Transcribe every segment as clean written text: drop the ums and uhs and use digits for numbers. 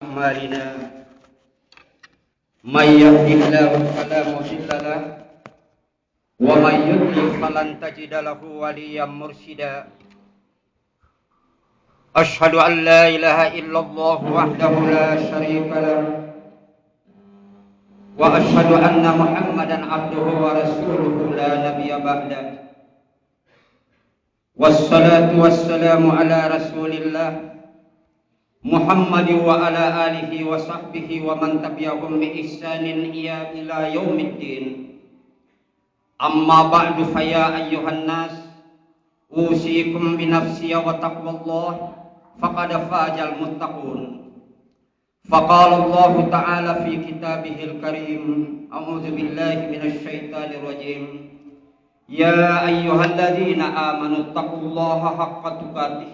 أعمالنا من يهده الله فلا مضل له ومن يضلل فلن تجد له وليا مرشدا أشهد أن لا إله إلا الله وحده لا شريك له وأشهد أن محمدا عبده ورسوله لا نبي بعده والصلاة والسلام على رسول الله محمد وعلى آله وصحبه ومن تبعهم بإحسان إلى يوم الدين أما بعد فيا أيها الناس أوصيكم بنفسي وتقوى الله فقد فاز المتقون فقال الله تعالى في كتابه الكريم أعوذ بالله من الشيطان الرجيم يا أيها الذين آمنوا اتقوا الله حق تقاته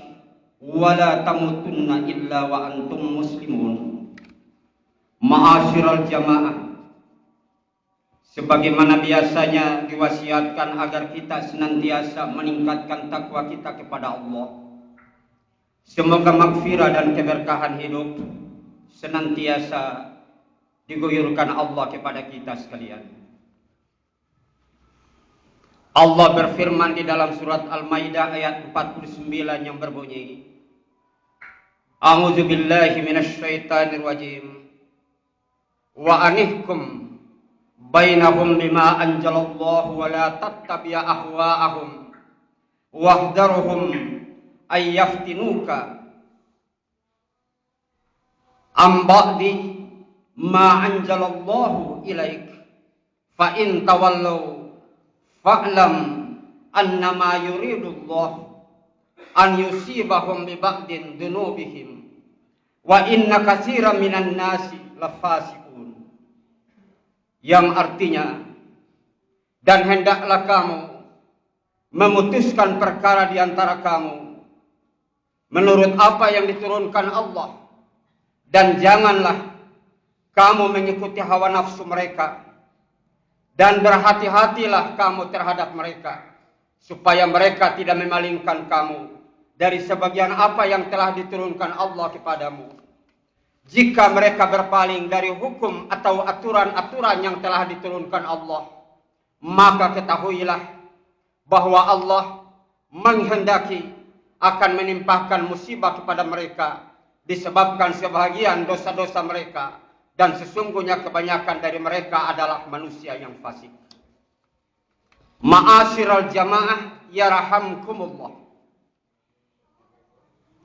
wala tamutunna illa wa antum muslimun. Ma'asyiral jamaah, sebagaimana biasanya diwasiatkan agar kita senantiasa meningkatkan takwa kita kepada Allah. Semoga maghfirah dan keberkahan hidup senantiasa diguyurkan Allah kepada kita sekalian. Allah berfirman di dalam surat Al-Maidah ayat 49 yang berbunyi, A'udzu billahi minasy syaithanir rajim. Wa anihkum bainahum bima anzalallahu wa la tattabi' ahwa'ahum wahdharhum ay yaftinuka am ba'di ma anzalallahu ilaik fa in tawallaw fa'lam annama yuridullah an yusibahum bi ba'din dunubihim wa inna katsiran minan nasi lafasiqun. Yang artinya, dan hendaklah kamu memutuskan perkara di antara kamu menurut apa yang diturunkan Allah, dan janganlah kamu mengikuti hawa nafsu mereka, dan berhati-hatilah kamu terhadap mereka, supaya mereka tidak memalingkan kamu dari sebagian apa yang telah diturunkan Allah kepadamu. Jika mereka berpaling dari hukum atau aturan-aturan yang telah diturunkan Allah, maka ketahuilah bahwa Allah menghendaki akan menimpakan musibah kepada mereka disebabkan sebahagian dosa-dosa mereka, dan sesungguhnya kebanyakan dari mereka adalah manusia yang fasik. Ma'asyiral jamaah yarhamkumullah.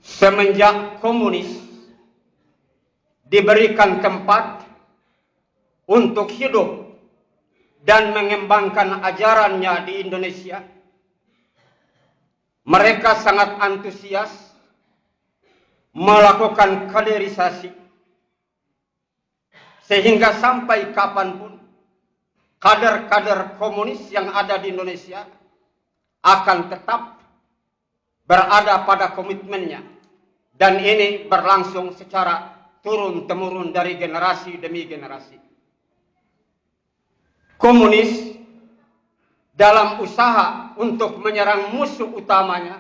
Semenjak komunis diberikan tempat untuk hidup dan mengembangkan ajarannya di Indonesia, mereka sangat antusias melakukan kaderisasi, sehingga sampai kapanpun kader-kader komunis yang ada di Indonesia akan tetap berada pada komitmennya, dan ini berlangsung secara turun-temurun dari generasi demi generasi. Komunis dalam usaha untuk menyerang musuh utamanya,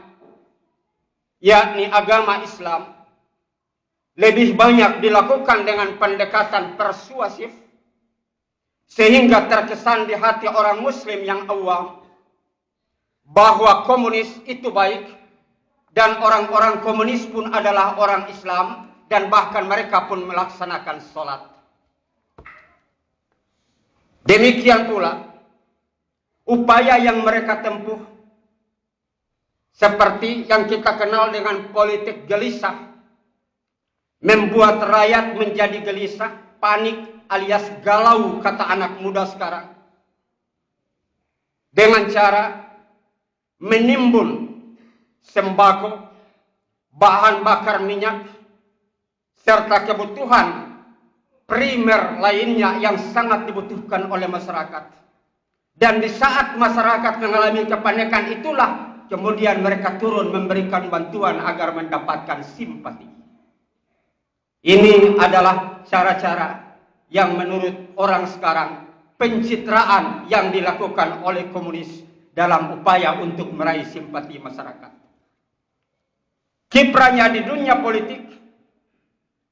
yakni agama Islam, lebih banyak dilakukan dengan pendekatan persuasif, sehingga terkesan di hati orang Muslim yang awam bahwa komunis itu baik, dan orang-orang komunis pun adalah orang Islam, dan bahkan mereka pun melaksanakan sholat. Demikian pula upaya yang mereka tempuh, seperti yang kita kenal dengan politik gelisah, membuat rakyat menjadi gelisah, panik alias galau, kata anak muda sekarang, dengan cara menimbun sembako, bahan bakar minyak, serta kebutuhan primer lainnya yang sangat dibutuhkan oleh masyarakat. Dan di saat masyarakat mengalami kepanikan itulah kemudian mereka turun memberikan bantuan agar mendapatkan simpati. Ini adalah cara-cara yang menurut orang sekarang pencitraan yang dilakukan oleh komunis dalam upaya untuk meraih simpati masyarakat. Kiprahnya di dunia politik,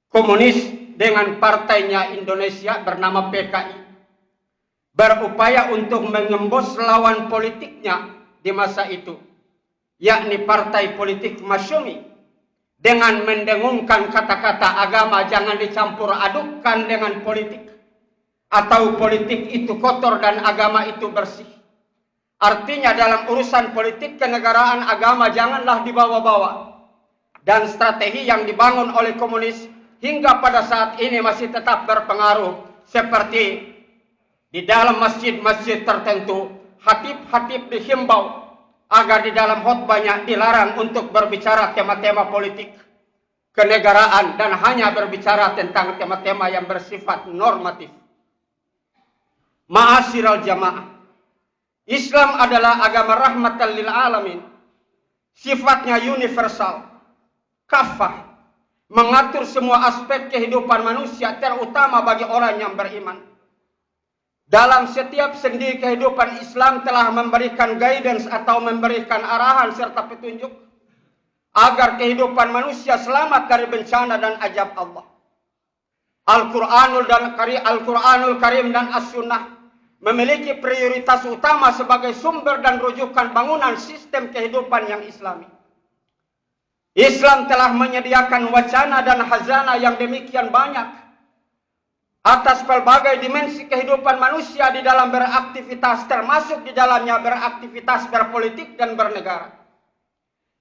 komunis dengan partainya Indonesia bernama PKI berupaya untuk mengembos lawan politiknya di masa itu, yakni partai politik Masyumi, dengan mendengungkan kata-kata agama jangan dicampur adukkan dengan politik, atau politik itu kotor dan agama itu bersih. Artinya dalam urusan politik kenegaraan agama janganlah dibawa-bawa. Dan strategi yang dibangun oleh komunis hingga pada saat ini masih tetap berpengaruh, seperti di dalam masjid-masjid tertentu khatib-khatib dihimbau agar di dalam khutbahnya dilarang untuk berbicara tema-tema politik kenegaraan dan hanya berbicara tentang tema-tema yang bersifat normatif. Ma'asyiral jamaah, Islam adalah agama rahmatan lil alamin. Sifatnya universal, kafah, mengatur semua aspek kehidupan manusia, terutama bagi orang yang beriman. Dalam setiap sendi kehidupan, Islam telah memberikan guidance atau memberikan arahan serta petunjuk agar kehidupan manusia selamat dari bencana dan ajab Allah. Al-Quranul Karim dan As-Sunnah memiliki prioritas utama sebagai sumber dan rujukan bangunan sistem kehidupan yang Islami. Islam telah menyediakan wacana dan hazana yang demikian banyak atas pelbagai dimensi kehidupan manusia di dalam beraktivitas, termasuk di dalamnya beraktivitas berpolitik dan bernegara.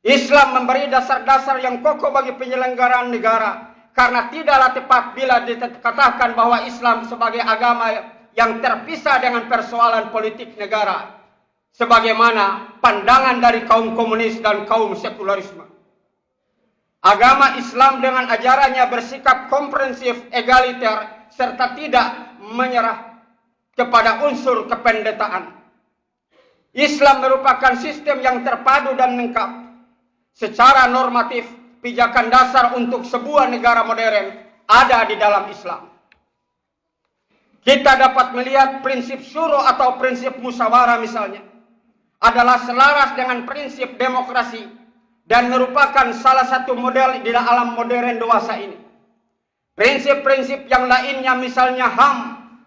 Islam memberi dasar-dasar yang kokoh bagi penyelenggaraan negara, karena tidaklah tepat bila dikatakan bahwa Islam sebagai agama yang terpisah dengan persoalan politik negara, sebagaimana pandangan dari kaum komunis dan kaum sekularisme. Agama Islam dengan ajarannya bersikap komprehensif, egaliter, serta tidak menyerah kepada unsur kependetaan. Islam merupakan sistem yang terpadu dan lengkap. Secara normatif, pijakan dasar untuk sebuah negara modern ada di dalam Islam. Kita dapat melihat prinsip syuro atau prinsip musyawarah misalnya adalah selaras dengan prinsip demokrasi dan merupakan salah satu model di dalam modern dewasa ini. Prinsip-prinsip yang lainnya misalnya HAM,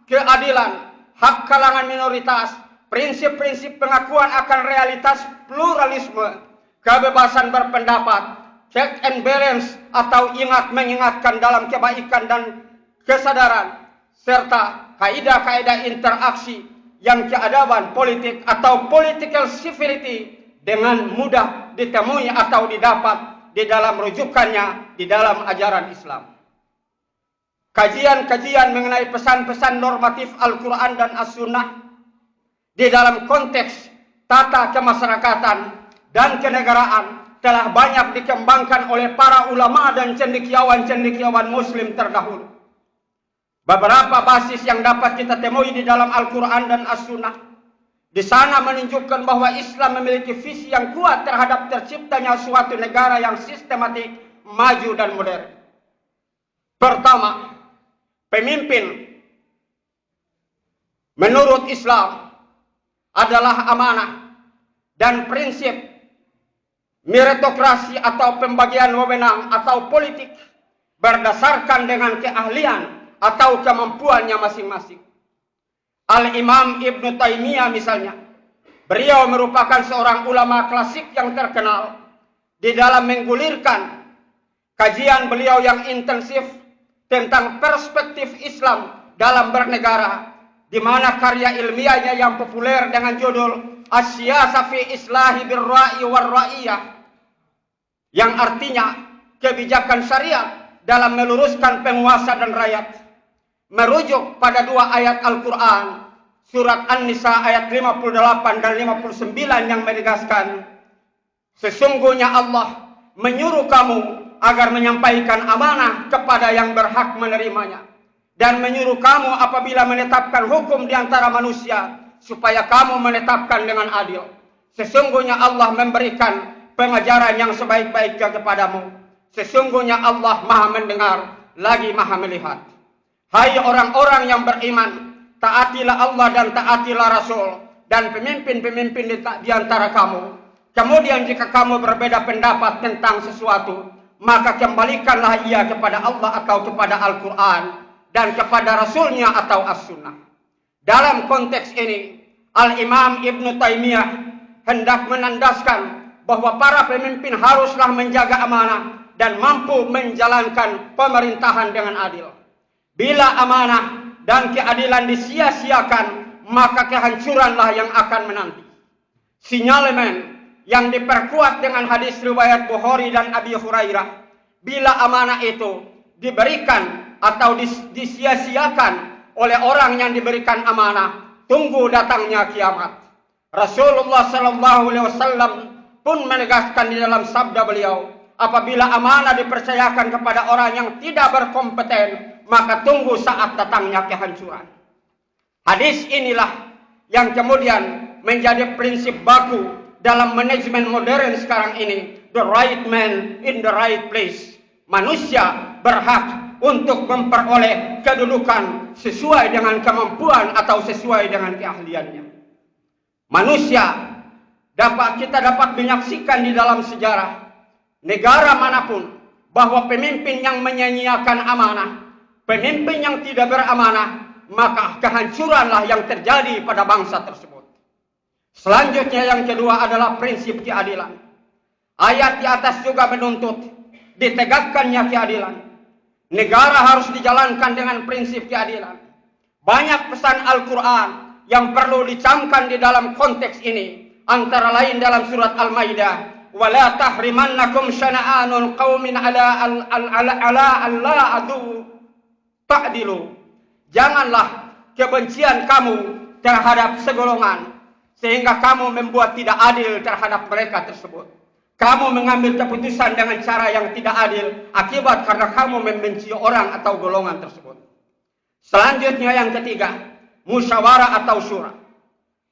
keadilan, hak kalangan minoritas, prinsip-prinsip pengakuan akan realitas pluralisme, kebebasan berpendapat, check and balance atau mengingatkan dalam kebaikan dan kesadaran, serta kaidah-kaidah interaksi yang keadaban politik atau political civility dengan mudah ditemui atau didapat di dalam rujukannya di dalam ajaran Islam. Kajian-kajian mengenai pesan-pesan normatif Al-Quran dan As-Sunnah di dalam konteks tata kemasyarakatan dan kenegaraan telah banyak dikembangkan oleh para ulama dan cendekiawan-cendekiawan muslim terdahulu. Beberapa basis yang dapat kita temui di dalam Al-Quran dan As-Sunnah di sana menunjukkan bahwa Islam memiliki visi yang kuat terhadap terciptanya suatu negara yang sistematik, maju dan modern. Pertama, pemimpin menurut Islam adalah amanah dan prinsip meritokrasi atau pembagian wewenang atau politik berdasarkan dengan keahlian atau kemampuannya masing-masing. Al-Imam Ibn Taymiyah misalnya, beliau merupakan seorang ulama klasik yang terkenal di dalam menggulirkan kajian beliau yang intensif tentang perspektif Islam dalam bernegara, di mana karya ilmiahnya yang populer dengan judul As-Siyasah fi Islahi bir-Ra'i war-Ra'iyah, yang artinya kebijakan syariat dalam meluruskan penguasa dan rakyat, merujuk pada dua ayat Al-Quran, surat An-Nisa ayat 58 dan 59 yang menegaskan, sesungguhnya Allah menyuruh kamu agar menyampaikan amanah kepada yang berhak menerimanya, dan menyuruh kamu apabila menetapkan hukum di antara manusia, supaya kamu menetapkan dengan adil. Sesungguhnya Allah memberikan pengajaran yang sebaik-baiknya kepadamu. Sesungguhnya Allah Maha mendengar lagi Maha melihat. Hai orang-orang yang beriman, taatilah Allah dan taatilah Rasul dan pemimpin-pemimpin di antara kamu. Kemudian jika kamu berbeda pendapat tentang sesuatu, maka kembalikanlah ia kepada Allah atau kepada Al-Quran dan kepada Rasulnya atau As-Sunnah. Dalam konteks ini, Al-Imam Ibn Taymiyah hendak menandaskan bahwa para pemimpin haruslah menjaga amanah dan mampu menjalankan pemerintahan dengan adil. Bila amanah dan keadilan disia-siakan, maka kehancuranlah yang akan menanti. Sinyalemen yang diperkuat dengan hadis riwayat Bukhari dan Abi Hurairah, bila amanah itu diberikan atau disia-siakan oleh orang yang diberikan amanah, tunggu datangnya kiamat. Rasulullah SAW pun menegaskan di dalam sabda beliau, apabila amanah dipercayakan kepada orang yang tidak berkompeten, maka tunggu saat datangnya kehancuran. Hadis inilah yang kemudian menjadi prinsip baku dalam manajemen modern sekarang ini. The right man in the right place. Manusia berhak untuk memperoleh kedudukan sesuai dengan kemampuan atau sesuai dengan keahliannya. Manusia kita dapat menyaksikan di dalam sejarah negara manapun bahwa pemimpin yang menyia-nyiakan amanah, pemimpin yang tidak beramanah, maka kehancuranlah yang terjadi pada bangsa tersebut. Selanjutnya yang kedua adalah prinsip keadilan. Ayat di atas juga menuntut ditegakkannya keadilan. Negara harus dijalankan dengan prinsip keadilan. Banyak pesan Al-Quran yang perlu dicamkan di dalam konteks ini. Antara lain dalam surat Al-Maidah, "Wala tahrimannakum syana'anul qaumin ala alla adu ta'dilu." Janganlah kebencian kamu terhadap segolongan sehingga kamu membuat tidak adil terhadap mereka tersebut. Kamu mengambil keputusan dengan cara yang tidak adil akibat karena kamu membenci orang atau golongan tersebut. Selanjutnya yang ketiga, musyawarah atau syura.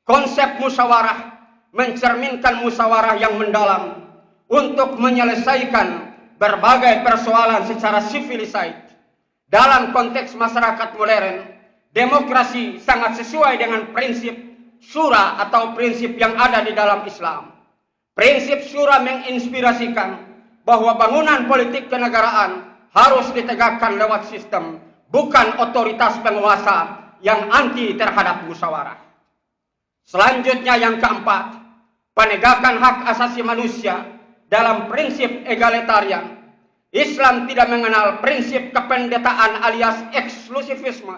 Konsep musyawarah mencerminkan musyawarah yang mendalam untuk menyelesaikan berbagai persoalan secara civilized. Dalam konteks masyarakat modern, demokrasi sangat sesuai dengan prinsip syura atau prinsip yang ada di dalam Islam. Prinsip syura menginspirasikan bahwa bangunan politik kenegaraan harus ditegakkan lewat sistem, bukan otoritas penguasa yang anti terhadap musyawarah. Selanjutnya yang keempat, penegakan hak asasi manusia dalam prinsip egalitarian. Islam tidak mengenal prinsip kependetaan alias eksklusivisme.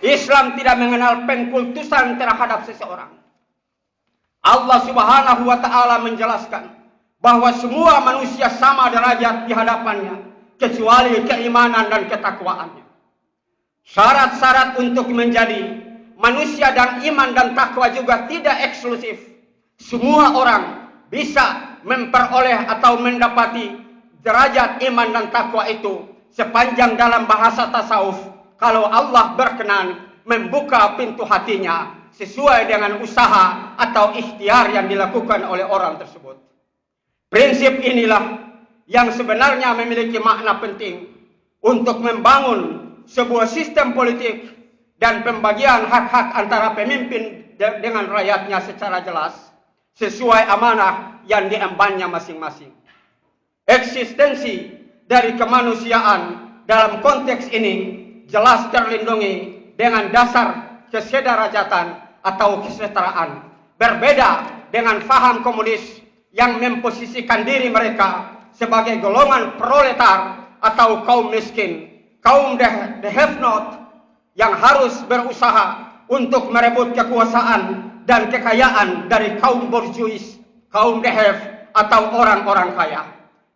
Islam tidak mengenal pengkultusan terhadap seseorang. Allah Subhanahu wa Ta'ala menjelaskan bahwa semua manusia sama derajat di hadapannya, kecuali keimanan dan ketakwaannya. Syarat-syarat untuk menjadi manusia dan iman dan takwa juga tidak eksklusif. Semua orang bisa memperoleh atau mendapati derajat iman dan takwa itu sepanjang dalam bahasa tasawuf, kalau Allah berkenan membuka pintu hatinya sesuai dengan usaha atau ikhtiar yang dilakukan oleh orang tersebut. Prinsip inilah yang sebenarnya memiliki makna penting untuk membangun sebuah sistem politik dan pembagian hak-hak antara pemimpin dengan rakyatnya secara jelas, sesuai amanah yang diembannya masing-masing. Eksistensi dari kemanusiaan dalam konteks ini jelas terlindungi dengan dasar kesederajatan atau kesetaraan. Berbeda dengan faham komunis yang memposisikan diri mereka sebagai golongan proletar atau kaum miskin, kaum the have not yang harus berusaha untuk merebut kekuasaan dan kekayaan dari kaum borjuis, kaum the have atau orang-orang kaya.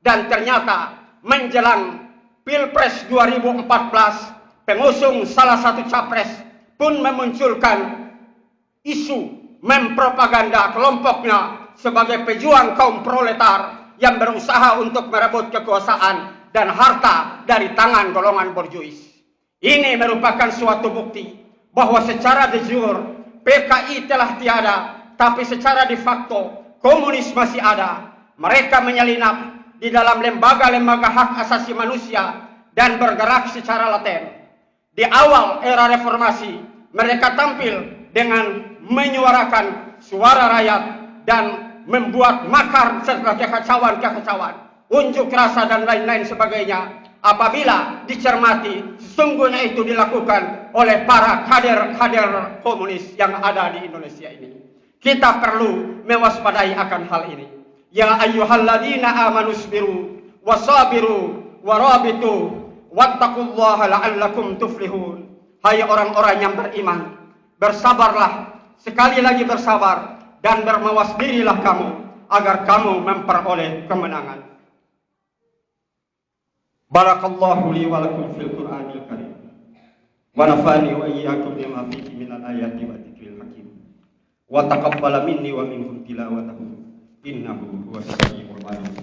Dan ternyata menjelang Pilpres 2014, pengusung salah satu capres pun memunculkan isu mempropaganda kelompoknya sebagai pejuang kaum proletar yang berusaha untuk merebut kekuasaan dan harta dari tangan golongan borjuis. Ini merupakan suatu bukti bahwa secara de jure PKI telah tiada, tapi secara de facto komunis masih ada. Mereka menyelinap di dalam lembaga-lembaga hak asasi manusia dan bergerak secara laten. Di awal era reformasi, mereka tampil dengan menyuarakan suara rakyat dan membuat makar serta kekacauan-kekacauan. unjuk rasa dan lain-lain sebagainya. Apabila dicermati, sesungguhnya itu dilakukan oleh para kader-kader komunis yang ada di Indonesia ini. Kita perlu mewaspadai akan hal ini. Ya ayyuhalladzina amanu sabiru wasabiru warabitu wattaqullaha la'allakum tuflihun. Hai orang-orang yang beriman, bersabarlah, sekali lagi bersabar, dan bermawas dirilah kamu agar kamu memperoleh kemenangan. Barakallahu li wa lakum fil Qur'anil Karim. Wa nafani wa iyyakum bima fihi minal ayati wa dzikril hakim. Wa taqabbala minni wa minkum tilawatahu innahu huwas samiul alim.